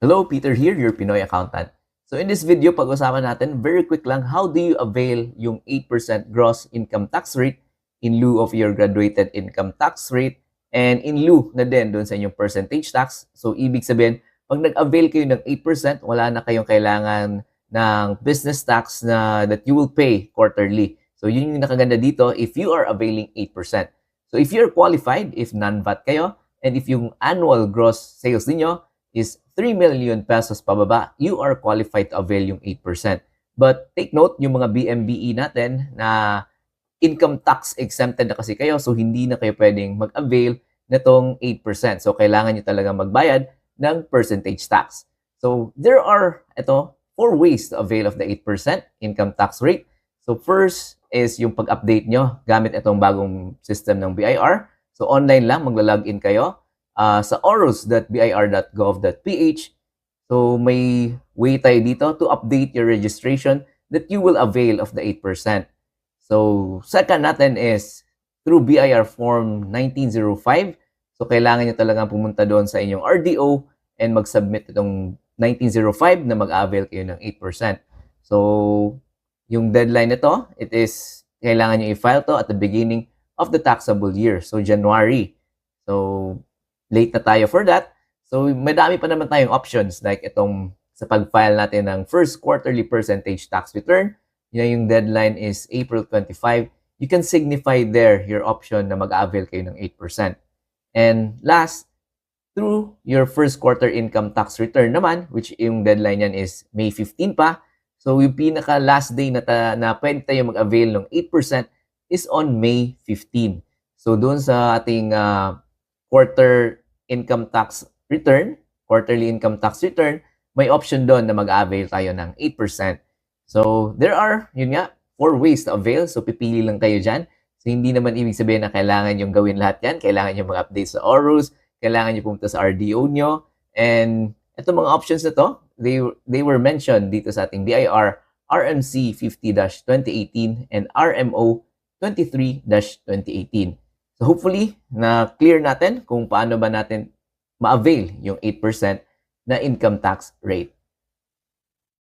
Hello, Peter here, your Pinoy accountant. So in this video, pag-usapan natin, very quick lang, how do you avail yung 8% gross income tax rate in lieu of your graduated income tax rate and in lieu na din doon sa inyong percentage tax. So ibig sabihin, pag nag-avail kayo ng 8%, wala na kayong kailangan ng business tax na that you will pay quarterly. So yun yung nakaganda dito if you are availing 8%. So if you're qualified, if non-VAT kayo, and if yung annual gross sales niyo is 3 million pesos pababa, you are qualified to avail yung 8%. But take note, yung mga BMBE natin na income tax exempted na kasi kayo, so hindi na kayo pwedeng mag-avail nitong 8%. So kailangan nyo talaga magbayad ng percentage tax. So there are 4 ways to avail of the 8% income tax rate. So first is yung pag-update nyo gamit itong bagong system ng BIR. So online lang, magla-login kayo sa oros.bir.gov.ph. So may way tayo dito to update your registration that you will avail of the 8%. So second natin is through BIR Form 1905. So kailangan nyo talagang pumunta doon sa inyong RDO and mag-submit itong 1905 na mag-avail kayo ng 8%. So yung deadline nito, it is kailangan nyo i-file to at the beginning of the taxable year. So January. So late na tayo for that. So, madami pa naman tayong options like itong sa pag-file natin ng first quarterly percentage tax return. Yung deadline is April 25. You can signify there your option na mag-avail kayo ng 8%. And last, through your first quarter income tax return naman, which yung deadline yan is May 15 pa. So, yung pinaka last day na pwede tayo mag-avail ng 8% is on May 15. So, doon sa ating quarterly income tax return, may option doon na mag-avail tayo ng 8%. So, there are, 4 ways to avail. So, pipili lang kayo dyan. So, hindi naman ibig sabihin na kailangan yung gawin lahat yan. Kailangan yung mag-update sa OROS. Kailangan yung pumunta sa RDO nyo. And itong mga options na to, they were mentioned dito sa ating BIR, RMC 50-2018 and RMO 23-2018. So hopefully, na clear natin kung paano ba natin ma-avail yung 8% na income tax rate.